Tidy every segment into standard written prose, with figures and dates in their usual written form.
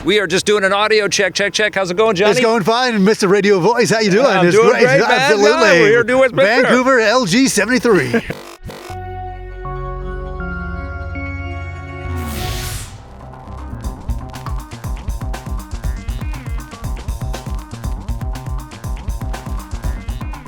We are just doing an audio check. How's it going, Johnny? It's going fine, Mr. Radio Voice. How you doing? I'm it's doing great, man. Absolutely. Yeah, we're here doing what's better. Vancouver LG 73.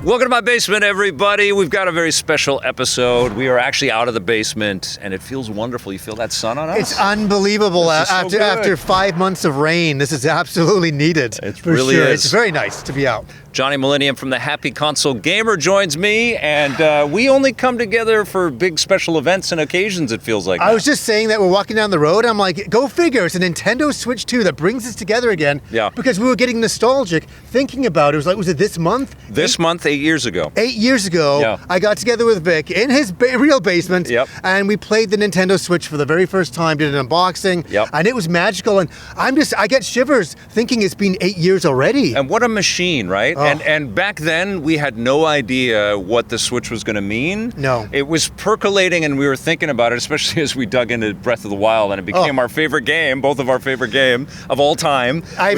Welcome to my basement, everybody. We've got a very special episode. We are actually out of the basement, and it feels wonderful. You feel that sun on us? It's unbelievable. After 5 months of rain, this is absolutely needed. It really is. It's very nice to be out. Johnny Millenium from the Happy Console Gamer joins me, and we only come together for big special events and occasions, it feels like. I was just saying that we're walking down the road. I'm like, go figure. It's a Nintendo Switch 2 that brings us together again. Yeah. Because we were getting nostalgic thinking about it. Was it this month? This month, 8 years ago. 8 years ago, Yeah. I got together with Vic in his real basement, Yep. and we played the Nintendo Switch for the very first time, did an unboxing, Yep. and it was magical, and I get shivers thinking it's been 8 years already. And what a machine, right? Oh. And back then, we had no idea what the Switch was going to mean. No. It was percolating, and we were thinking about it, especially as we dug into Breath of the Wild, and it became our favorite game, both of our favorite game of all time. I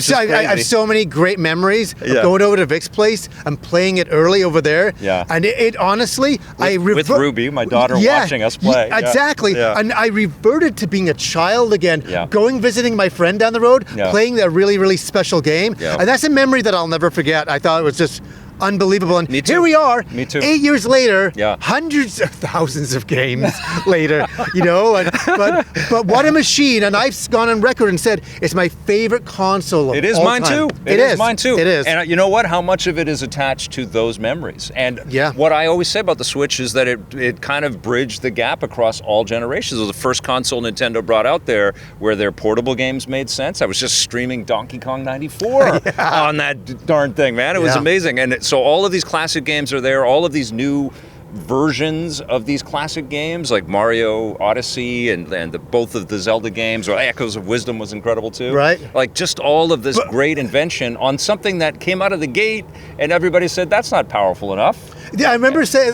have so many great memories of Yeah. going over to Vic's place and playing it early over there. Yeah. And it honestly, with Ruby, my daughter, watching us play. Yeah, exactly. Yeah. And I reverted to being a child again, Yeah. visiting my friend down the road, Yeah. playing that really, really special game. Yeah. And that's a memory that I'll never forget. I thought it was just unbelievable. And Me too. here we are, Me too. 8 years later, Yeah. hundreds of thousands of games later, but what a machine. And I've gone on record and said it's my favorite console of It is all mine time. too. It is mine too. It is. And you know what? How much of it is attached to those memories? And Yeah. what I always say about the Switch is that it kind of bridged the gap across all generations. It was the first console Nintendo brought out there where their portable games made sense. I was just streaming Donkey Kong 94 on that darn thing, man. It was Yeah. amazing. And so all of these classic games are there. All of these new versions of these classic games like Mario Odyssey and both of the Zelda games, or Echoes of Wisdom was incredible too. Right. Like just all of this great invention on something that came out of the gate and everybody said that's not powerful enough. Yeah, I remember saying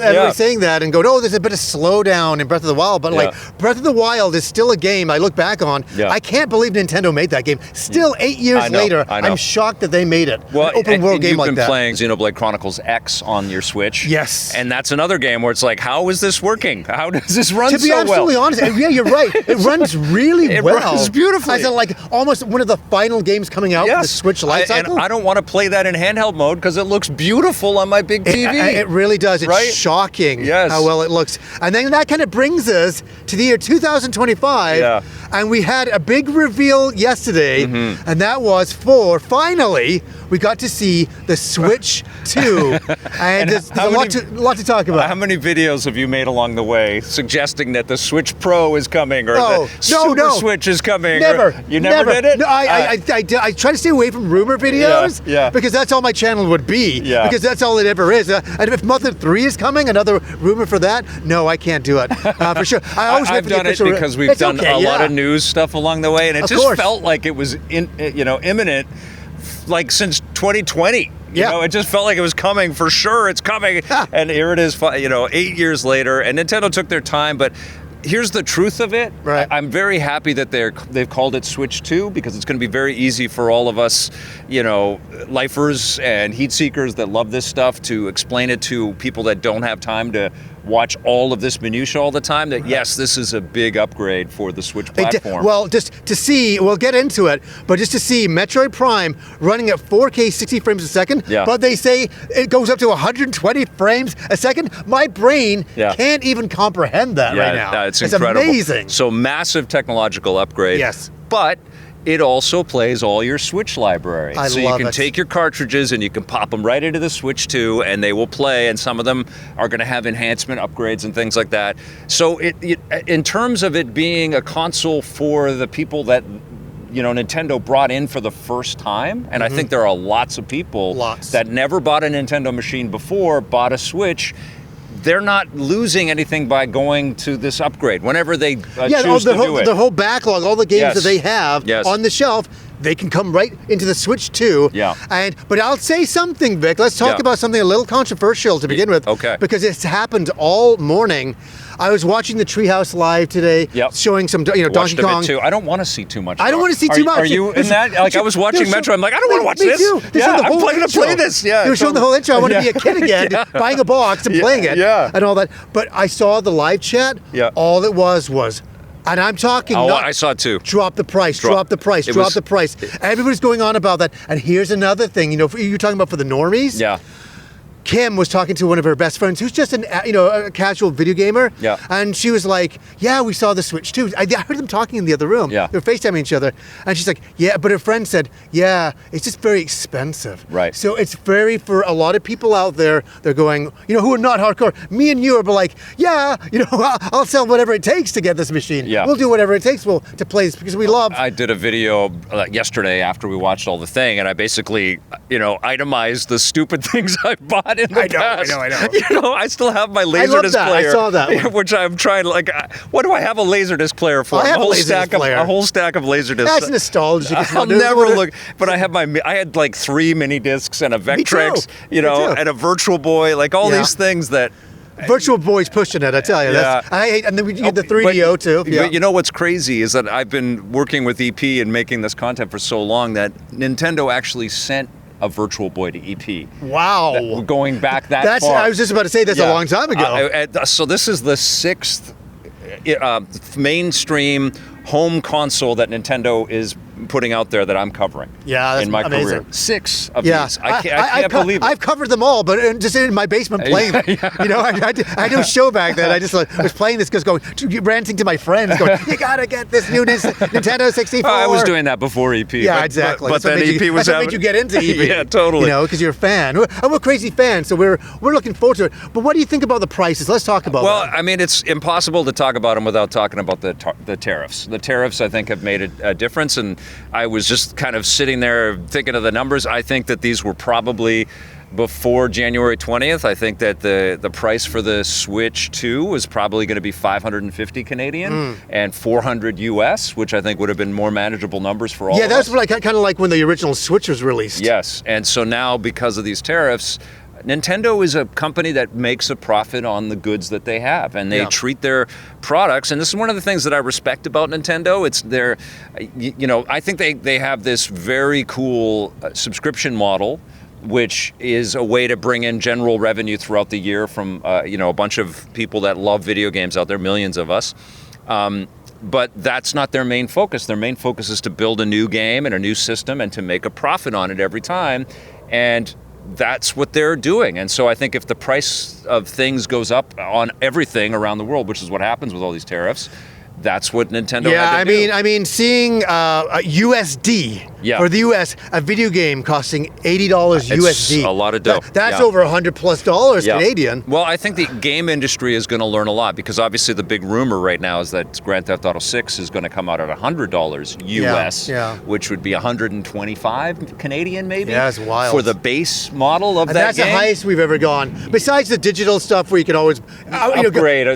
that and going, oh, there's a bit of slowdown in Breath of the Wild, but like Breath of the Wild is still a game I look back on. Yeah. I can't believe Nintendo made that game. Still 8 years later, I know. I'm shocked that they made it. Well, An open world game like you've been that. playing Xenoblade Chronicles X on your Switch. Yes. And that's another game where it's like, how is this working? How does this run so well? To be absolutely honest, yeah, you're right. It runs really well. It runs beautifully. I said like almost one of the final games coming out for the Switch life cycle. And I don't want to play that in handheld mode because it looks beautiful on my big TV. It really does. It's right? shocking Yes. how well it looks. And then that kind of brings us to the year 2025. Yeah. And we had a big reveal yesterday, Mm-hmm. and that was finally, we got to see the Switch 2. And there's a lot to talk about. How many videos have you made along the way suggesting that the Switch Pro is coming or the Super Switch is coming? Never. You never did it? No, I try to stay away from rumor videos Yeah. because that's all my channel would be. Yeah. Because that's all it ever is. And if Mother 3 is coming, another rumor for that, no, I can't do it. For sure. I always I've done it because we've done a lot of news stuff along the way, and it just felt like it was imminent, like since 2020. You know, it just felt like it was coming for sure. It's coming, and here it is. 8 years later, and Nintendo took their time, but. Here's the truth of it. Right. I'm very happy that they've called it Switch 2 because it's going to be very easy for all of us, lifers and heat seekers that love this stuff to explain it to people that don't have time to watch all of this minutia all the time. That yes, this is a big upgrade for the Switch platform. Well, just to see, we'll get into it, but just to see Metroid Prime running at 4K 60 frames a second, but they say it goes up to 120 frames a second. My brain can't even comprehend that right now. It's incredible. Amazing. So massive technological upgrade. Yes. But it also plays all your Switch library. So you can take your cartridges and you can pop them right into the Switch 2 and they will play, and some of them are going to have enhancement upgrades and things like that. So in terms of it being a console for the people that Nintendo brought in for the first time, and I think there are lots of people that never bought a Nintendo machine before, bought a Switch. They're not losing anything by going to this upgrade whenever they choose to do it. The whole backlog, all the games that they have on the shelf, they can come right into the Switch 2. Yeah. But I'll say something, Vic. Let's talk about something a little controversial to begin with. Okay. Because it's happened all morning. I was watching the Treehouse Live today, showing some, Donkey Kong. Too. I don't want to see too much. I don't want to see too much. Are you in that? Like, I was watching Metro. I'm like, I don't want to watch this. Me too. I'm going to play this. Yeah. They were showing the whole intro. I want to be a kid again, buying a box and playing it, and all that. But I saw the live chat. Yeah. All it was, and I'm talking. I saw it too. Drop the price. Drop the price. Drop the price. Everybody's going on about that. And here's another thing. You're talking about for the normies. Yeah. Kim was talking to one of her best friends who's just a casual video gamer. Yeah. And she was like, yeah, we saw the Switch too. I heard them talking in the other room. Yeah. They were FaceTiming each other. And she's like, yeah, but her friend said, yeah, it's just very expensive. Right. So it's for a lot of people out there, they're going, who are not hardcore. Me and you are like, yeah, I'll sell whatever it takes to get this machine. Yeah. We'll do whatever it takes to play this because we love. I did a video yesterday after we watched all the thing, and I basically, itemized the stupid things I bought in the past. I know. I still have my Laserdisc player. I saw that. Which I'm trying to, what do I have a Laserdisc player for? I have a whole stack of Laserdiscs. That's nostalgic. I'll never look, but I had like 3 mini discs and a Vectrex, and a Virtual Boy, like all these things that. Virtual Boy's pushing it, I tell you. Yeah. I hate, and then we did the 3DO too. But you know what's crazy is that I've been working with EP and making this content for so long that Nintendo actually sent a Virtual Boy to EP. Wow. Going back that far. I was just about to say that's a long time ago. So this is the 6th mainstream home console that Nintendo is putting out there that I'm covering. Yeah, that's in my amazing. career. 6 of these. I can't believe it. I've covered them all, but just in my basement playing them. I had no show back then. I just was playing this ranting to my friends, going, "You gotta get this new Nintendo 64." I was doing that before EP. Yeah, exactly. But then EP was that's what made you get into EP. Yeah, totally. Because you're a fan. I'm a crazy fan, so we're looking forward to it. But what do you think about the prices? Let's talk about that. Well, I mean, it's impossible to talk about them without talking about the tariffs. The tariffs, I think, have made a difference, and I was just kind of sitting there thinking of the numbers. I think that these were probably before January 20th. I think that the price for the Switch 2 was probably going to be $550 Canadian and $400 US, which I think would have been more manageable numbers for all of us. Yeah, that's kind of like when the original Switch was released. Yes, and so now because of these tariffs, Nintendo is a company that makes a profit on the goods that they have, and they treat their products, and this is one of the things that I respect about Nintendo. It's their, I think they have this very cool subscription model, which is a way to bring in general revenue throughout the year from, a bunch of people that love video games out there, millions of us. But that's not their main focus. Their main focus is to build a new game and a new system and to make a profit on it every time. And that's what they're doing. And so I think if the price of things goes up on everything around the world, which is what happens with all these tariffs, that's what Nintendo had to do. I mean, seeing USD for the US, a video game costing $80 USD. A lot of dough. That's over $100+ Canadian. Well, I think the game industry is going to learn a lot because obviously the big rumor right now is that Grand Theft Auto 6 is going to come out at $100 US, which would be $125 Canadian maybe. Yeah, it's wild. For the base model of that that's game. the highest we've ever gone. Besides the digital stuff where you can always upgrade.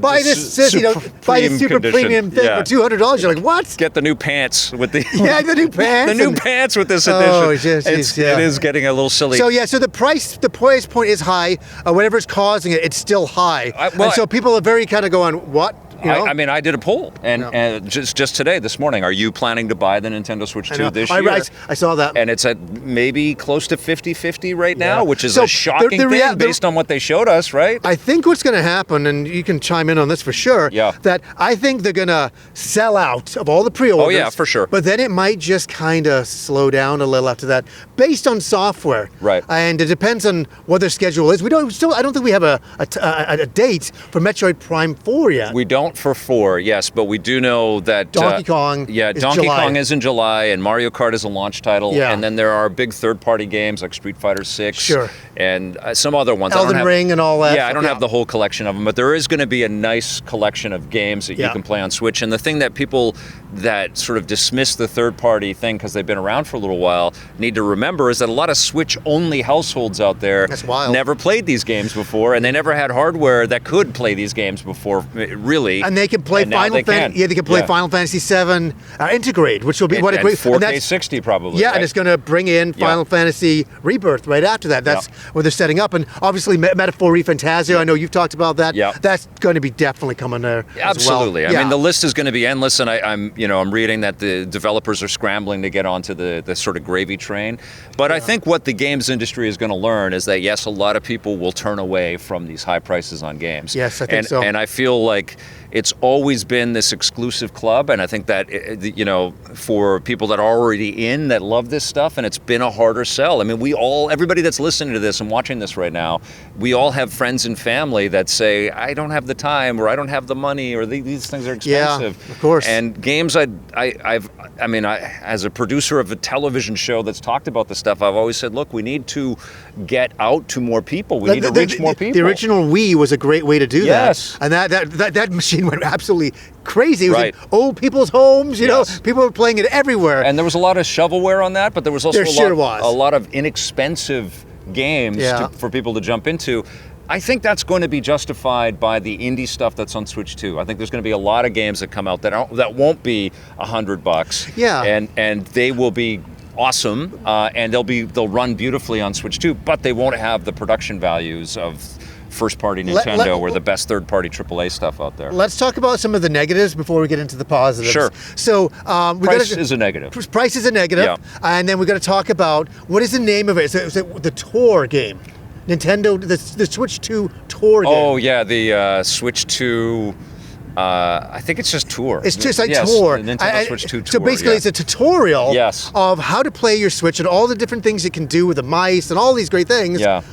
Buy this super premium thing for $200. You're like, what? Get the new pants with the the new pants. The new pants with this edition. Oh, it is getting a little silly. So so the price point is high. Whatever's causing it, it's still high. And so people are very kind of going, what? I mean, I did a poll, and just today, this morning, are you planning to buy the Nintendo Switch 2 this year? I saw that. And it's at maybe close to 50-50 right now, which is a shocking thing based on what they showed us, right? I think what's going to happen, and you can chime in on this for sure, that I think they're going to sell out of all the pre-orders. Oh, yeah, for sure. But then it might just kind of slow down a little after that, based on software. Right. And it depends on what their schedule is. I don't think we have a date for Metroid Prime 4 yet. We don't for 4, yes, but we do know that Donkey Kong Kong is in July, and Mario Kart is a launch title, and then there are big third-party games like Street Fighter 6 and some other ones. Elden Ring and all that. Yeah, I don't have the whole collection of them, but there is going to be a nice collection of games that you can play on Switch. And the thing that people that sort of dismiss the third-party thing because they've been around for a little while need to remember is that a lot of Switch-only households out there never played these games before, and they never had hardware that could play these games before, really. And they can play Final Fantasy. Yeah, they can play Final Fantasy VII Integrate, which will be what a great 4K 60 probably. Yeah, right? and it's going to bring in Final Fantasy Rebirth right after that. That's what they're setting up, and obviously Metaphor Refantasio. I know you've talked about that. Yeah, that's going to be definitely coming there. Absolutely. As well. I mean, the list is going to be endless, and I'm reading that the developers are scrambling to get onto the sort of gravy train. But I think what the games industry is going to learn is that yes, a lot of people will turn away from these high prices on games. Yes, I think so. And I feel like it's always been this exclusive club, and I think that for people that are already in that love this stuff, and it's been a harder sell. I mean, everybody that's listening to this and watching this right now, we all have friends and family that say, I don't have the time, or I don't have the money, or these things are expensive. Yeah, of course. And games, as a producer of a television show that's talked about this stuff, I've always said, look, we need to get out to more people. We need to reach more people. The original Wii was a great way to do that. And that machine went absolutely crazy. It was in old people's homes, you know, people were playing it everywhere. And there was a lot of shovelware on that, but there was also a lot of inexpensive games for people to jump into. I think that's going to be justified by the indie stuff that's on Switch 2. I think there's going to be a lot of games that come out that won't be $100. Yeah. And they will be awesome, and they'll run beautifully on Switch 2, but they won't have the production values of first-party Nintendo or the best third-party AAA stuff out there. Let's talk about some of the negatives before we get into the positives. Sure. So price is a negative. Price is a negative, and then we're going to talk about what is the name of it? Is it the Tour game? Nintendo, the Switch 2 Tour game. Oh yeah, the Switch 2. I think it's just Tour. It's just like Tour. The Nintendo Switch 2 Tour. So basically, it's a tutorial Yes. of how to play your Switch and all the different things it can do with the mice and all these great things. Yeah.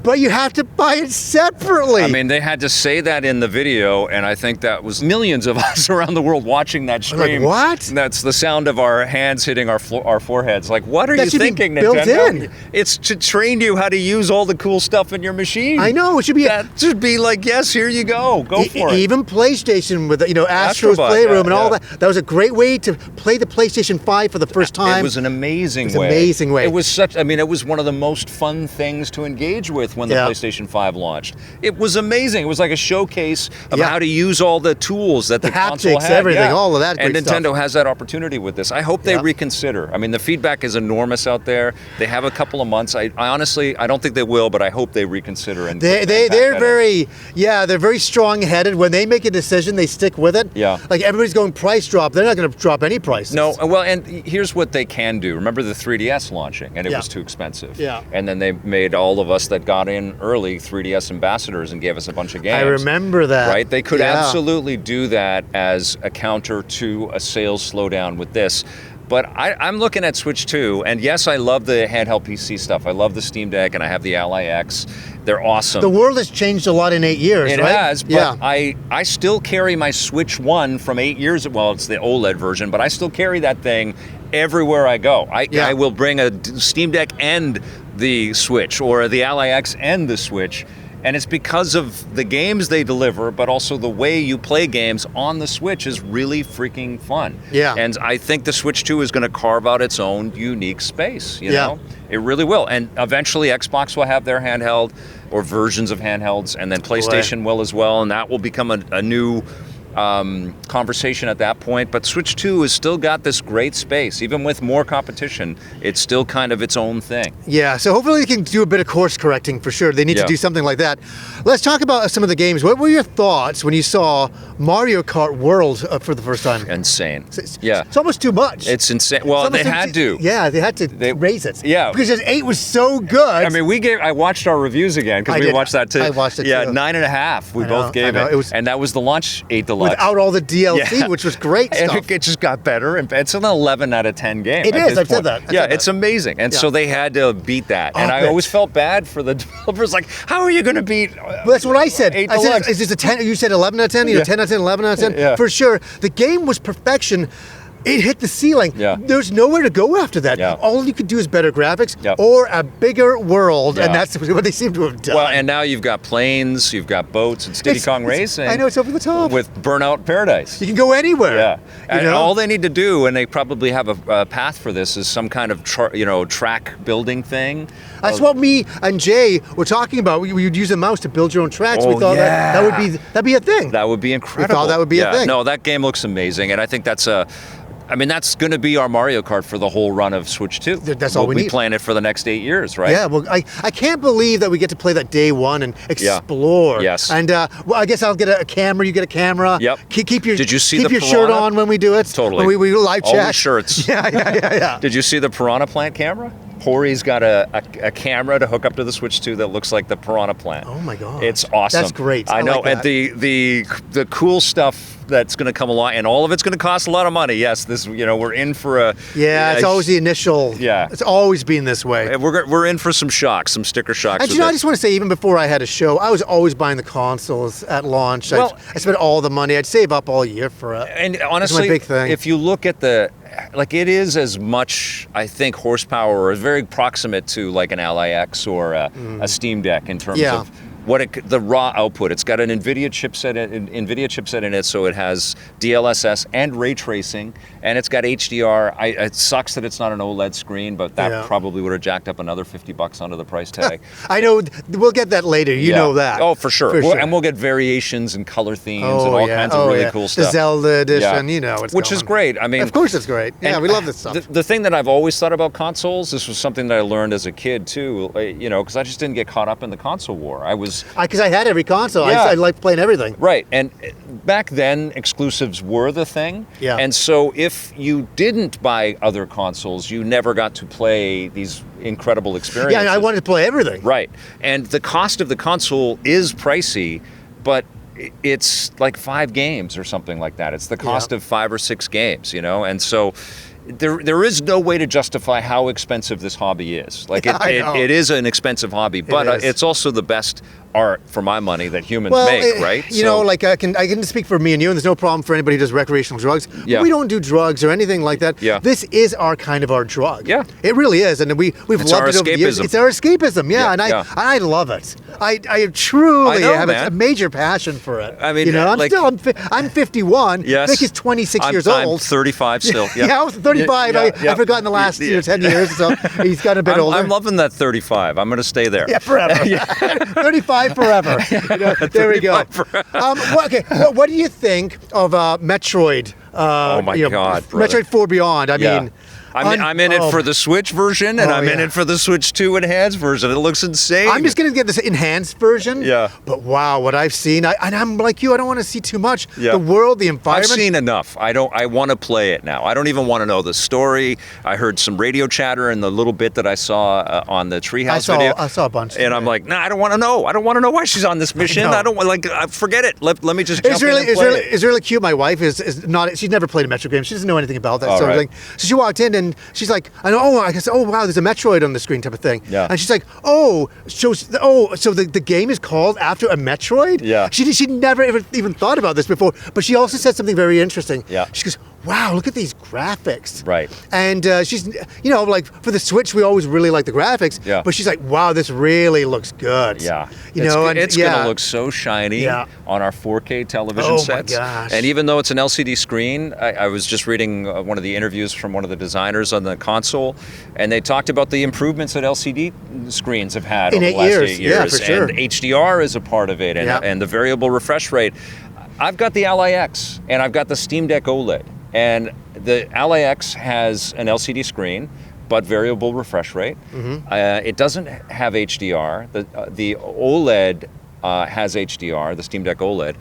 But you have to buy it separately. I mean, they had to say that in the video, and I think that was millions of us around the world watching that stream. Like, what? And that's the sound of our hands hitting our foreheads. Like, what are you thinking, built Nintendo? in. It's to train you how to use all the cool stuff in your machine. I know. It should be that should be like, yes, here you go. Go for it. Even PlayStation with Astro's Playroom and all that. That was a great way to play the PlayStation 5 for the first time. It was an amazing way. It was it was one of the most fun things to engage with when the PlayStation 5 launched. It was amazing. It was like a showcase of how to use all the tools that the console had. Everything, all of that great And Nintendo has that opportunity with this. I hope they reconsider. I mean, the feedback is enormous out there. They have a couple of months. I honestly, I don't think they will, but I hope they reconsider. And they're very strong-headed. When they make a decision, they stick with it. Yeah. Like everybody's going price drop. They're not going to drop any prices. No. Well, and here's what they can do. Remember the 3DS launching, and it was too expensive. Yeah. And then they made all of us that got in early 3DS ambassadors and gave us a bunch of games. I remember that. Right? They could absolutely do that as a counter to a sales slowdown with this. But I'm looking at Switch 2, and yes, I love the handheld PC stuff. I love the Steam Deck, and I have the Ally X. They're awesome. The world has changed a lot in 8 years, right? It has, but I still carry my Switch 1 from 8 years ago. Well, it's the OLED version, but I still carry that thing everywhere I go. I will bring a Steam Deck and the Switch, or the Ally X and the Switch, and it's because of the games they deliver, but also the way you play games on the Switch is really freaking fun. Yeah. And I think the Switch 2 is going to carve out its own unique space, you know? It really will. And eventually Xbox will have their handheld or versions of handhelds, and then PlayStation will as well, and that will become a new conversation at that point. But Switch 2 has still got this great space. Even with more competition, it's still kind of its own thing. Yeah, so hopefully they can do a bit of course correcting for sure. They need to do something like that. Let's talk about some of the games. What were your thoughts when you saw Mario Kart World for the first time? Insane. It's almost too much. It's insane. Well, they had to. Yeah, they had to raise it. Yeah. Because 8 was so good. I mean, I watched our reviews again, because we watched that too. I watched it too. Yeah, 9.5. We both gave it. And that was the launch 8 Deluxe. Without all the DLC, which was great stuff. And it just got better, and it's an 11 out of 10 game. It is, I've said that. It's amazing. And so they had to beat that. And I always felt bad for the developers, like, how are you going to beat well, that's what I said. 8 Deluxe? Deluxe? Is this a 10? You said 11 out of 10? 10 out of 10, 11 out of 10? Yeah. For sure. The game was perfection. it hit the ceiling. Yeah. There's nowhere to go after that. Yeah. All you could do is better graphics Yep. or a bigger world, Yeah. and that's what they seem to have done. Well, and now you've got planes, you've got boats, and Diddy Kong Racing. I know, it's over the top. With Burnout Paradise. You can go anywhere. Yeah, and know? all they need to do, and they probably have a path for this, is some kind of track building thing. That's what me and Jay were talking about. We would use a mouse to build your own tracks. We Oh, thought yeah. that'd be a thing. That would be incredible. We thought that would be a thing. No, that game looks amazing, and I think that's that's going to be our Mario Kart for the whole run of Switch 2. That's all we need. We'll be playing it for the next 8 years, right? Yeah, well, I can't believe that we get to play that day one and explore. Yes. And well, I guess I'll get a camera. You get a camera. Yep. Keep your Did you see keep the your shirt piranha? on when we do it. Totally. When we live chat. Always shirts. Yeah. Did you see the Piranha Plant camera? Hori's got a camera to hook up to the Switch 2 that looks like the Piranha Plant. Oh my god. It's awesome. That's great. I know. like that. And the cool stuff that's going to come along, and all of it's going to cost a lot of money. Yes, this we're in for a it's always the initial. Yeah. It's always been this way. We're in for some shocks, some sticker shocks. And I just want to say, even before I had a show, I was always buying the consoles at launch. Well, I spent all the money. I'd save up all year for it. And honestly, my big thing. If you look at it is as much, I think, horsepower, or very proximate to like an LIX or a Steam Deck in terms of the raw output. It's got an NVIDIA chipset in it, so it has DLSS and ray tracing, and it's got HDR. It sucks that it's not an OLED screen, but that probably would have jacked up another $50 onto the price tag. I know. We'll get that later. You know that. Oh, for sure. And we'll get variations and color themes and all kinds of really cool stuff. The Zelda edition, which is great. I mean, of course it's great. Yeah, we love this stuff. The thing that I've always thought about consoles, this was something that I learned as a kid too. Because I just didn't get caught up in the console war. Because I had every console. Yeah. I liked playing everything. Right. And back then, exclusives were the thing. Yeah. And so if you didn't buy other consoles, you never got to play these incredible experiences. Yeah, I wanted to play everything. Right. And the cost of the console is pricey, but it's like 5 games or something like that. It's the cost of 5 or 6 games, and so there is no way to justify how expensive this hobby is. Like it is an expensive hobby, but it's also the best art for my money that humans make, right? I can speak for me and you, and there's no problem for anybody who does recreational drugs. Yeah. We don't do drugs or anything like that. Yeah. This is our kind of our drug. Yeah. It really is, and we've loved it over the years. It's our escapism, I love it. I truly have a major passion for it. I mean, I'm 51. Yes. Nick is 26 years old. I'm 35 still. Yeah, I was 35. I forgot in the last 10 years, so he's got a bit older. I'm loving that 35. I'm going to stay there. Yeah, forever. 35 forever. There we go. What do you think of Metroid? Oh my God, brother. Metroid 4 Beyond. I mean, I'm in it for the Switch version, and I'm in it for the Switch 2 enhanced version. It looks insane. I'm just going to get this enhanced version. Yeah. But wow, what I've seen, and I'm like you, I don't want to see too much. Yeah. The world, the environment. I've seen enough. I want to play it now. I don't even want to know the story. I heard some radio chatter in the little bit that I saw on the Treehouse video. I saw a bunch. And I'm like, I don't want to know. I don't want to know why she's on this mission. I don't forget it. Let me just jump in and play it. It's really cute. My wife is not. She's never played a Metroid game. She doesn't know anything about that sort of thing. So she walked in and she's like, I said, oh wow, there's a Metroid on the screen type of thing. Yeah. And she's like, so the game is called after a Metroid? Yeah. She never even thought about this before, but she also said something very interesting. Yeah. She goes, wow, look at these graphics. Right. And she's, like for the Switch, we always really like the graphics. Yeah. But she's like, wow, this really looks good. Yeah. It's going to look so shiny on our 4K television sets. Oh my gosh. And even though it's an LCD screen, I was just reading one of the interviews from one of the designers on the console, and they talked about the improvements that LCD screens have had over the last 8 years. Yeah, for sure. And HDR is a part of it, and the variable refresh rate. I've got the LIX, and I've got the Steam Deck OLED. And the LIX has an LCD screen, but variable refresh rate. Mm-hmm. It doesn't have HDR. The OLED has HDR, the Steam Deck OLED.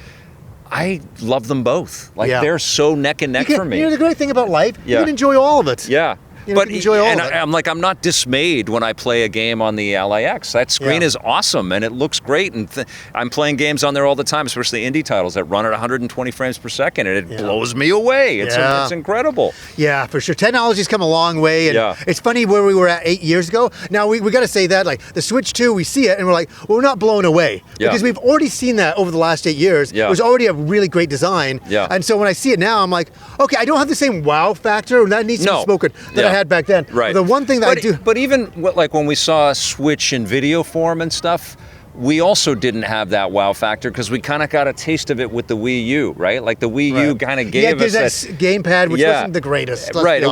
I love them both. They're so neck and neck for me. The great thing about life, you can enjoy all of it. Yeah. enjoy all of it. I'm not dismayed when I play a game on the LAX. That screen is awesome, and it looks great. And I'm playing games on there all the time, especially indie titles that run at 120 frames per second, and it blows me away. It's incredible. Yeah, for sure. Technology's come a long way, and it's funny where we were at 8 years ago. Now, we got to say that, like, the Switch 2, we see it, and we're like, well, we're not blown away. Because we've already seen that over the last 8 years. It was already a really great design. And so when I see it now, I'm like, okay, I don't have the same wow factor, and that needs to be spoken, that I had back then. Right. The one thing that I do... But even, like, when we saw Switch in video form and stuff, we also didn't have that wow factor because we kind of got a taste of it with the Wii U, right? Like, the Wii U kind of gave us that gamepad, which wasn't the greatest. Right,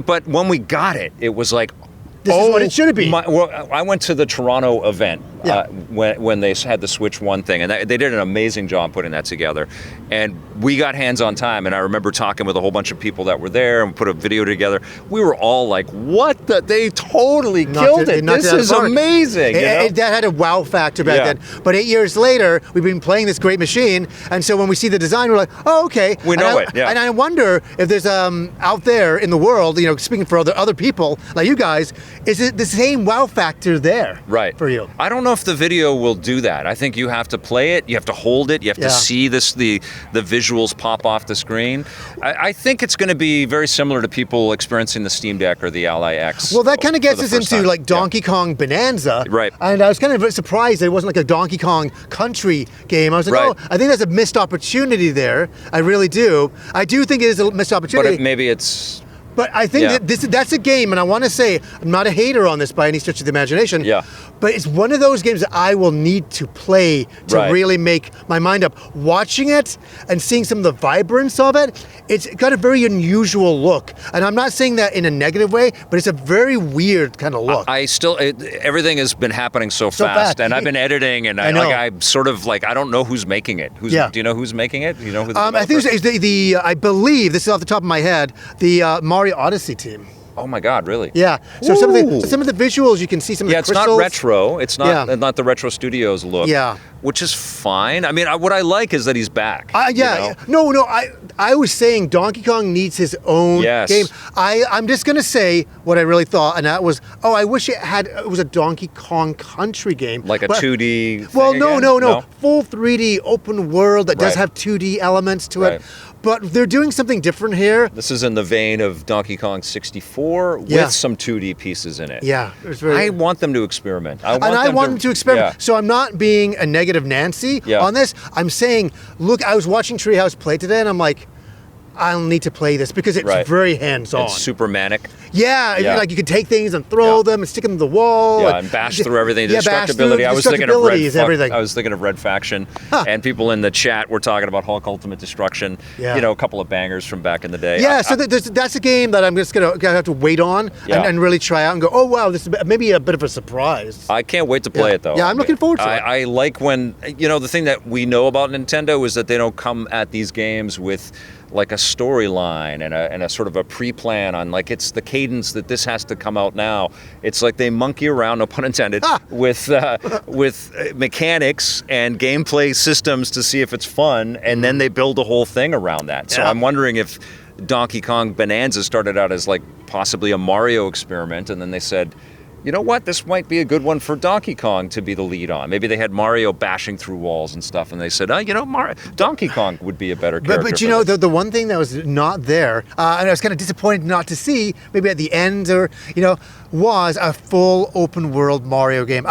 but when we got it, it was like, this is what it should be. I went to the Toronto event when they had the Switch 1 thing, and they did an amazing job putting that together. And we got hands on time, and I remember talking with a whole bunch of people that were there and put a video together. We were all like, what the? They totally killed it. This is amazing. That had a wow factor back then. But 8 years later, we've been playing this great machine, and so when we see the design, we're like, oh, okay. We know it, And I wonder if there's out there in the world, speaking for other people like you guys, is it the same wow factor there for you? I don't know if the video will do that. I think you have to play it, you have to hold it, you have to see the visuals pop off the screen. I think it's going to be very similar to people experiencing the Steam Deck or the LAX. Well, that kind of gets us into like Donkey Kong Bonanza. Right. And I was kind of surprised that it wasn't like a Donkey Kong country game. I was like, I think there's a missed opportunity there. I really do. I do think it is a missed opportunity. But maybe it's... But I think that's a game, and I want to say, I'm not a hater on this by any stretch of the imagination, but it's one of those games that I will need to play to really make my mind up. Watching it and seeing some of the vibrance of it, it's got a very unusual look. And I'm not saying that in a negative way, but it's a very weird kind of look. Everything has been happening so fast, and I've been editing, and I'm sort of like, I don't know who's making it. Do you know who's making it? Do you know who the I think it's I believe, this is off the top of my head, the Mario Odyssey team. Oh my God, really? Yeah. So some of the visuals, you can see some of the crystals. It's not retro. It's not the Retro Studios look. Yeah. Which is fine. I mean, what I like is that he's back. No, I was saying Donkey Kong needs his own game. I'm just going to say what I really thought, and that was, I wish it was a Donkey Kong country game. Like a 2D Well, thing no. Full 3D open world that does have 2D elements to it. But they're doing something different here. This is in the vein of Donkey Kong 64 with some 2D pieces in it. Yeah. I want them to experiment. I want them to experiment. Yeah. So I'm not being a negative Nancy on this. I'm saying, look, I was watching Treehouse play today, and I'm like, I'll need to play this because it's very hands-on. It's super manic. Yeah, like you can take things and throw them and stick them to the wall. Yeah, and bash through everything. Destructibility. I was thinking of Red Faction, and people in the chat were talking about Hulk Ultimate Destruction. A couple of bangers from back in the day. Yeah, so that's a game that I'm just gonna have to wait on and really try out and go, oh wow, this is maybe a bit of a surprise. I can't wait to play it though. Yeah, I'm looking forward to it. I like when the thing that we know about Nintendo is that they don't come at these games with like a storyline and a sort of a pre-plan on like it's the cadence that this has to come out now. It's like they monkey around, no pun intended, with mechanics and gameplay systems to see if it's fun, and then they build a whole thing around that. So I'm wondering if Donkey Kong Bonanza started out as like possibly a Mario experiment, and then they said, you know what, this might be a good one for Donkey Kong to be the lead on. Maybe they had Mario bashing through walls and stuff, and they said, Donkey Kong would be a better character. But the one thing that was not there, and I was kind of disappointed not to see, maybe at the end, or was a full open world Mario game.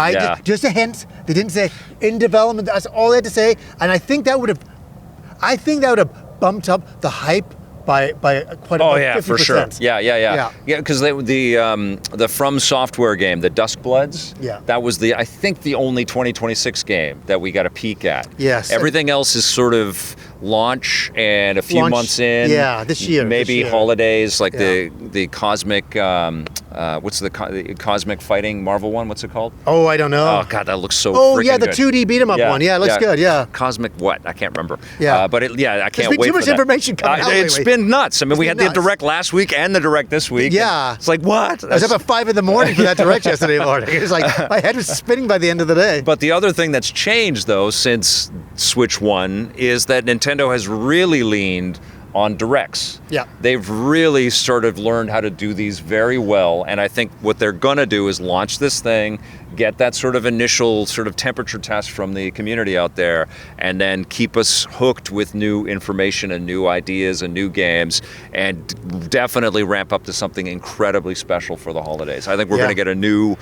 Just a hint. They didn't say in development. That's all they had to say, and I think that would have bumped up the hype by quite about 50%. For sure. Yeah. Because the From Software game, the Dusk Bloods, that was I think the only 2026 game that we got a peek at. Yes. Everything else is sort of launch and a few months in. Yeah, this year. Maybe holidays, like the Cosmic, what's the Cosmic Fighting Marvel one? What's it called? Oh, I don't know. Oh, God, that looks so freaking the 2D beat 'em up one. Yeah, it looks good, Cosmic what? I can't remember. Yeah. But I can't wait for that. There's too much information coming out It's been nuts. I mean, we had the Direct last week and the Direct this week. Yeah. It's like, what? I was up at 5 in the morning for that Direct yesterday morning. It was like, my head was spinning by the end of the day. But the other thing that's changed, though, since Switch 1 is that Nintendo has really leaned on directs. Yeah. They've really sort of learned how to do these very well, and I think what they're going to do is launch this thing, get that sort of initial sort of temperature test from the community out there, and then keep us hooked with new information and new ideas and new games, and definitely ramp up to something incredibly special for the holidays. I think we're going to get a new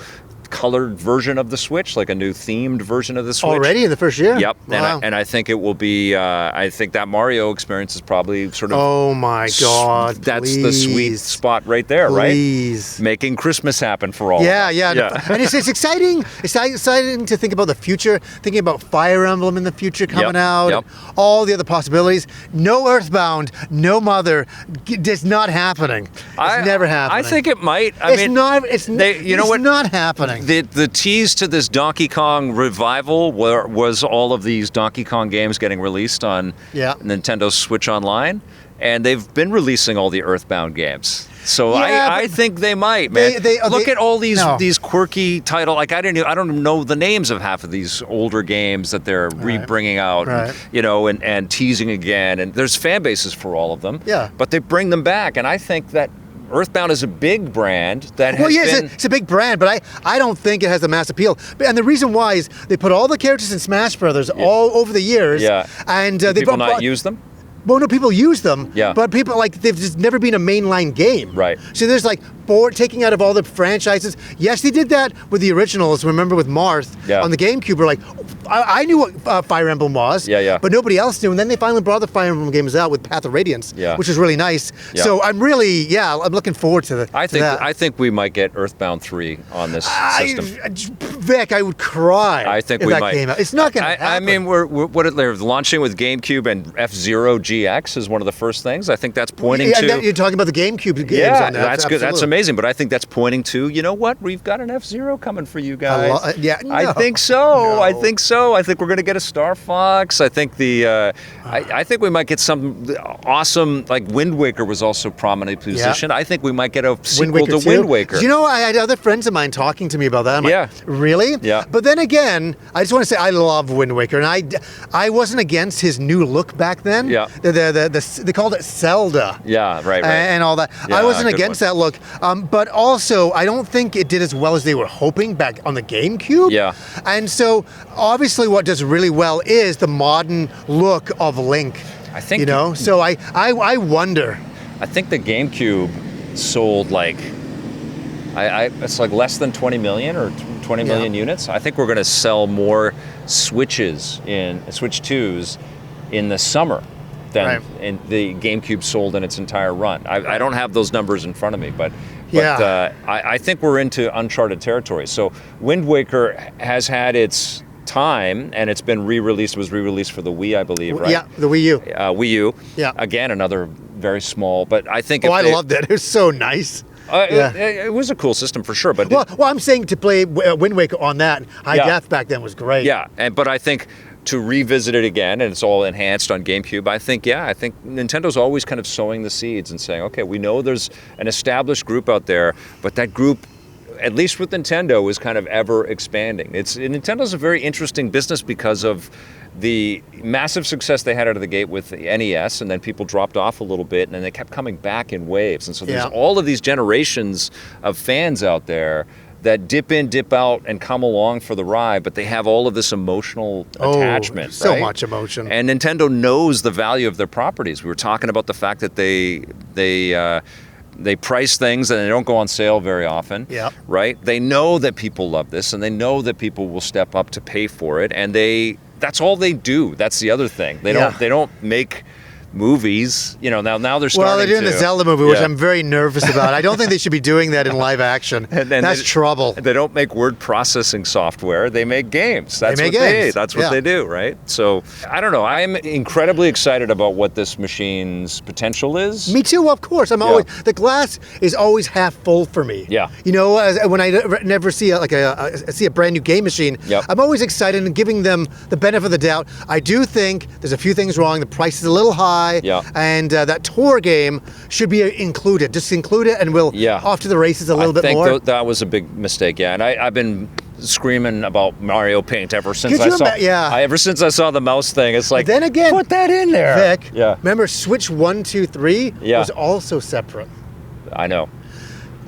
colored version of the Switch, like a new themed version of the Switch. Already in the first year? Yep. Wow. And I think it will be, I think that Mario experience is probably sort of... Oh my God, That's the sweet spot right there, please. Right? Making Christmas happen for all. Yeah. And it's exciting. It's exciting to think about the future, thinking about Fire Emblem in the future coming out, and all the other possibilities. No Earthbound, no Mother, it's not happening. It's never happening. I think it might. It's not happening. The tease to this Donkey Kong revival was all of these Donkey Kong games getting released on Nintendo Switch Online, and they've been releasing all the Earthbound games. So I think they might, man. Look at all these quirky title. Like I don't know the names of half of these older games that they're bringing out, and teasing again. And there's fan bases for all of them. Yeah. But they bring them back, and I think that Earthbound is a big brand that has been... it's a big brand, but I don't think it has a mass appeal. And the reason why is they put all the characters in Smash Brothers all over the years. Yeah. And they people not use them? Well, no, people use them. Yeah. But people, they've just never been a mainline game. Right. So there's taking out of all the franchises. Yes, they did that with the originals. Remember with Marth on the GameCube, we're like, I knew what Fire Emblem was, but nobody else knew. And then they finally brought the Fire Emblem games out with Path of Radiance, which is really nice. Yeah. So I'm really, I'm looking forward to that. I think we might get Earthbound 3 on this system. Vic, I would cry. I think if we that might. Came out. It's not going to happen. I mean, they're launching with GameCube, and F-Zero GX is one of the first things. I think that's pointing to... You're talking about the GameCube games on that. That's good. That's amazing. But I think that's pointing to, you know what? We've got an F-Zero coming for you guys. I think so. No. I think so. I think we're going to get a Star Fox. I think I think we might get some awesome, like Wind Waker was also prominently positioned. I think we might get a sequel to Wind Waker. You know, I had other friends of mine talking to me about that. I'm like, really? Yeah. But then again, I just want to say I love Wind Waker, and I wasn't against his new look back then. Yeah. They called it Zelda. Yeah, right. And all that. Yeah, I wasn't against that look. But also, I don't think it did as well as they were hoping back on the GameCube. Yeah. And so, obviously, what does really well is the modern look of Link. I think So I wonder. I think the GameCube sold it's like less than 20 million or 20 million units. I think we're going to sell more Switches in Switch 2s in the summer than the GameCube sold in its entire run. I don't have those numbers in front of me, but I think we're into uncharted territory. So Wind Waker has had its time, and it's been re-released. It was re-released for the Wii, I believe, right? Yeah, the Wii U. Wii U. Yeah. Again, another very small, but I think... I loved it. It was so nice. It was a cool system for sure, but... Well, I'm saying to play Wind Waker on that high def back then was great. Yeah, but I think to revisit it again, and it's all enhanced on GameCube, I think Nintendo's always kind of sowing the seeds and saying, okay, we know there's an established group out there, but that group, at least with Nintendo, is kind of ever expanding. Nintendo's a very interesting business because of the massive success they had out of the gate with the NES, and then people dropped off a little bit, and then they kept coming back in waves. And so there's all of these generations of fans out there that dip in, dip out, and come along for the ride, but they have all of this emotional attachment. So much emotion. And Nintendo knows the value of their properties. We were talking about the fact that they price things and they don't go on sale very often. Yeah. Right? They know that people love this, and they know that people will step up to pay for it, and that's all they do. That's the other thing. They don't make movies. Now they're starting. Well, they're doing the Zelda movie, which I'm very nervous about. I don't think they should be doing that in live action. That's trouble. They don't make word processing software. They make games. That's what they do, right? So I don't know. I'm incredibly excited about what this machine's potential is. Me too. Of course. The glass is always half full for me. Yeah. When I never see a brand new game machine, I'm always excited and giving them the benefit of the doubt. I do think there's a few things wrong. The price is a little high. And that tour game should be included. Just include it, and we'll off to the races a little bit more. I think that was a big mistake. Yeah, and I've been screaming about Mario Paint ever since ever since I saw the mouse thing. It's like, then again, put that in there. Vic, remember Switch 1, 2, 3 was also separate. I know.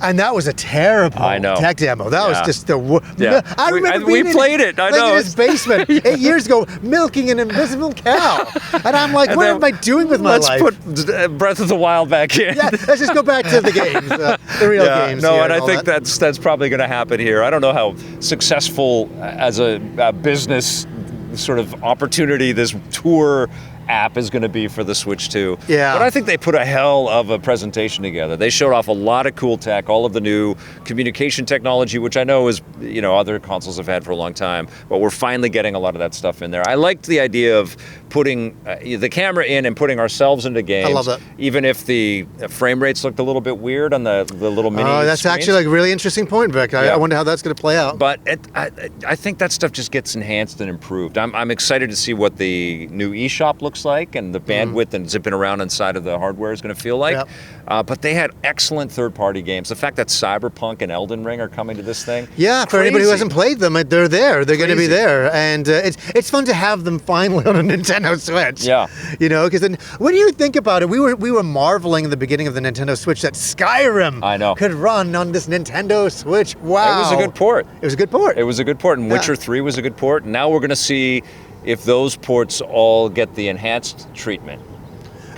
And that was a terrible tech demo. That was just the worst. Yeah. I remember we played it. I know. In his basement 8 years ago, milking an invisible cow. And I'm like, what am I doing with my life? Let's put Breath of the Wild back in. Yeah, let's just go back to the games, the real games. No, and I think that's probably going to happen here. I don't know how successful as a business sort of opportunity this tour app is going to be for the Switch 2. Yeah. But I think they put a hell of a presentation together. They showed off a lot of cool tech, all of the new communication technology, which I know is, other consoles have had for a long time, but we're finally getting a lot of that stuff in there. I liked the idea of putting the camera in and putting ourselves into games. I love that. Even if the frame rates looked a little bit weird on the little mini that's screens. actually a really interesting point, Vic. I wonder how that's going to play out. But I think that stuff just gets enhanced and improved. I'm excited to see what the new eShop looks like and the bandwidth and zipping around inside of the hardware is going to feel like. Yep. But they had excellent third-party games. The fact that Cyberpunk and Elden Ring are coming to this thing. Yeah, for anybody who hasn't played them, they're there. They're going to be there. And it's fun to have them finally on a Nintendo Switch. Yeah. Because then when you think about it, we were marveling in the beginning of the Nintendo Switch that Skyrim could run on this Nintendo Switch. Wow. It was a good port. It was a good port. It was a good port. And Witcher 3 was a good port. And now we're going to see if those ports all get the enhanced treatment.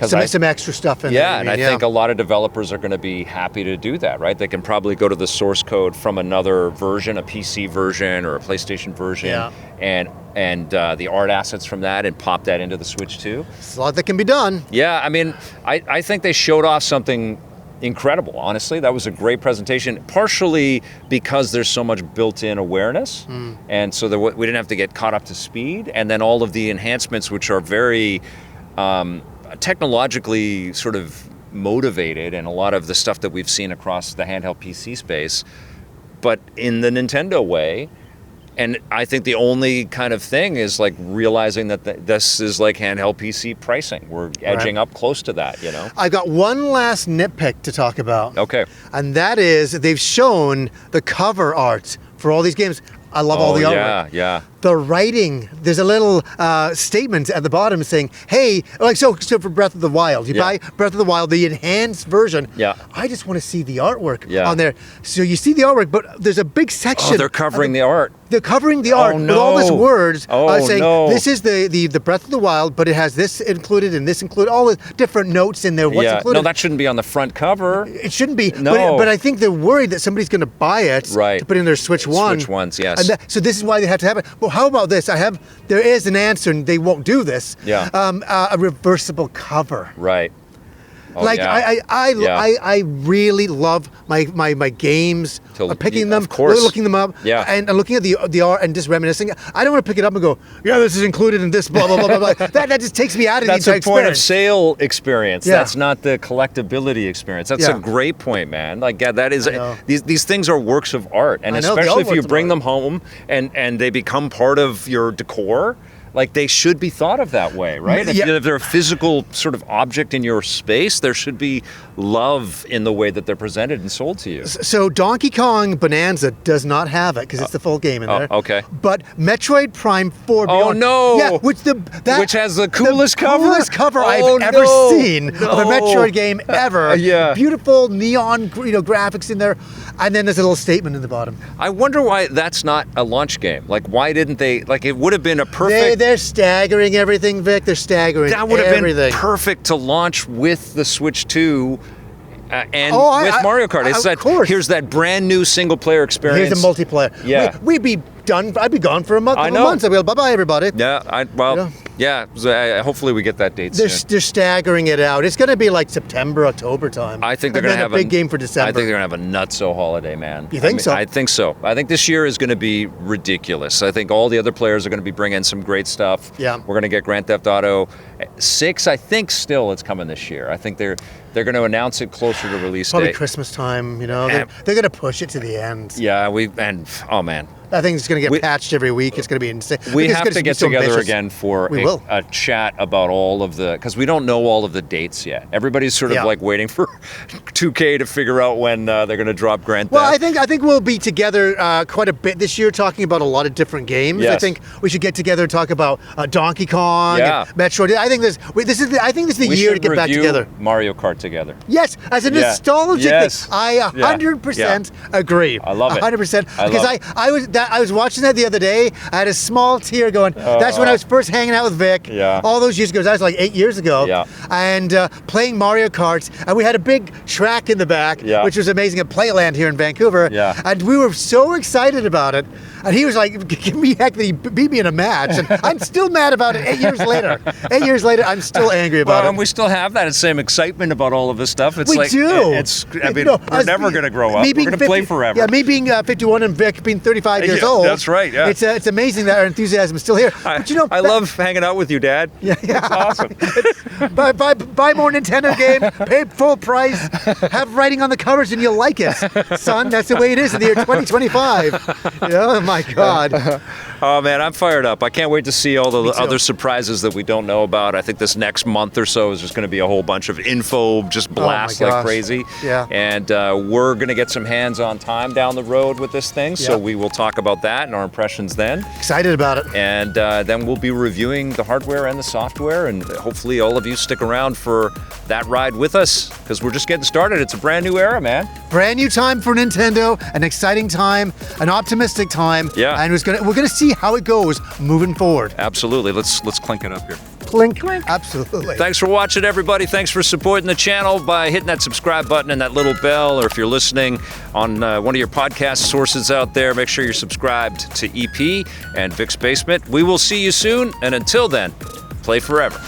Some extra stuff in there. Yeah, and I think a lot of developers are going to be happy to do that, right? They can probably go to the source code from another version, a PC version or a PlayStation version, and the art assets from that and pop that into the Switch 2. There's a lot that can be done. Yeah, I mean, I think they showed off something incredible, honestly. That was a great presentation, partially because there's so much built-in awareness, and so we didn't have to get caught up to speed, and then all of the enhancements, which are very technologically sort of motivated, and a lot of the stuff that we've seen across the handheld PC space, but in the Nintendo way. And I think the only kind of thing is like realizing that this is like handheld PC pricing. We're edging up close to that, I've got one last nitpick to talk about. Okay. And that is they've shown the cover art for all these games. I love all the artwork. Yeah. The writing, there's a little statement at the bottom saying, hey, so for Breath of the Wild, you buy Breath of the Wild, the enhanced version. Yeah. I just want to see the artwork on there. So you see the artwork, but there's a big section. Oh, they're covering the art. They're covering the art with all this words saying, this is the Breath of the Wild, but it has this included and this included, all the different notes in there, what's included. No, that shouldn't be on the front cover. It shouldn't be. No. But I think they're worried that somebody's going to buy it to put in their Switch 1. Switch 1s, yes. And so this is why they have to have it. Well, how about this? There is an answer, and they won't do this. Yeah. A reversible cover. Right. Oh, I really love my games. Picking them, looking them up, and looking at the art and just reminiscing. I don't want to pick it up and go, this is included in this, blah blah blah blah blah. That just takes me out of the entire experience. That's a point of sale experience. Yeah. That's not the collectability experience. That's a great point, man. Like that is these things are works of art, and especially if you bring them home and they become part of your decor. Like they should be thought of that way, right? If they're a physical sort of object in your space, there should be love in the way that they're presented and sold to you. So Donkey Kong Bonanza does not have it because it's the full game in there. Okay. But Metroid Prime 4 Beyond. Oh no! Yeah, which has the coolest cover. Coolest cover I've ever seen of a Metroid game ever. Beautiful neon, graphics in there, and then there's a little statement in the bottom. I wonder why that's not a launch game. Like, why didn't they? Like, it would have been a perfect. They're staggering everything, Vic. They're staggering everything. That would have been perfect to launch with the Switch 2 and with Mario Kart. It's here's that brand new single player experience. Here's the multiplayer. Yeah. We'd be done. I'd be gone for a month. I know. Months. I'd be bye-bye, everybody. Yeah. Hopefully we get that date soon. They're staggering it out. It's going to be like September, October time. I think they're going to have a big game for December. I think they're going to have a nutso holiday, man. You think so? I think so. I think this year is going to be ridiculous. I think all the other players are going to be bringing some great stuff. Yeah. We're going to get Grand Theft Auto 6. I think still it's coming this year. I think They're going to announce it closer to release Probably date. Christmas time, you know. They're going to push it to the end. Yeah, oh man. I think it's going to get patched every week. It's going to be insane. We have to get together again for a chat about all of the, because we don't know all of the dates yet. Everybody's sort of like waiting for 2K to figure out when they're going to drop Grand Theft. Well, I think we'll be together quite a bit this year, talking about a lot of different games. Yes. I think we should get together and talk about Donkey Kong and Metroid. I think this is the year to get back together. Mario Kart together. Yes, as a nostalgic thing. I 100% agree. I love it. 100%. Because I was watching that the other day. I had a small tear going. That's when I was first hanging out with Vic. Yeah. All those years ago. That was like 8 years ago. Yeah. And playing Mario Karts. And we had a big track in the back, which was amazing at Playland here in Vancouver. Yeah. And we were so excited about it. And he was like, give me heck that he beat me in a match. And I'm still mad about it 8 years later. 8 years later, I'm still angry about it. And we still have that same excitement about all of this stuff. It's we do. We're never going to grow up. We're going to play forever. Yeah, me being 51 and Vic being 35 years old. That's right, yeah. It's amazing that our enthusiasm is still here. But I love hanging out with you, Dad. Yeah. It's awesome. Buy more Nintendo games, pay full price, have writing on the covers, and you'll like it. Son, that's the way it is in the year 2025. Oh, my God. Oh, man, I'm fired up. I can't wait to see all the other surprises that we don't know about. I think this next month or so is just going to be a whole bunch of info, just blast like crazy. Yeah. And we're going to get some hands-on time down the road with this thing, so we will talk about that and our impressions then. Excited about it. And then we'll be reviewing the hardware and the software, and hopefully all of you stick around for that ride with us, because we're just getting started. It's a brand new era, man. Brand new time for Nintendo, an exciting time, an optimistic time. Yeah. And we're gonna see how it goes moving forward. Absolutely. Let's clink it up here. Clink. Clink. Absolutely. Thanks for watching, everybody. Thanks for supporting the channel by hitting that subscribe button and that little bell, or if you're listening on one of your podcast sources out there, make sure you're subscribed to EP and Vic's Basement. We will see you soon, and until then, play forever.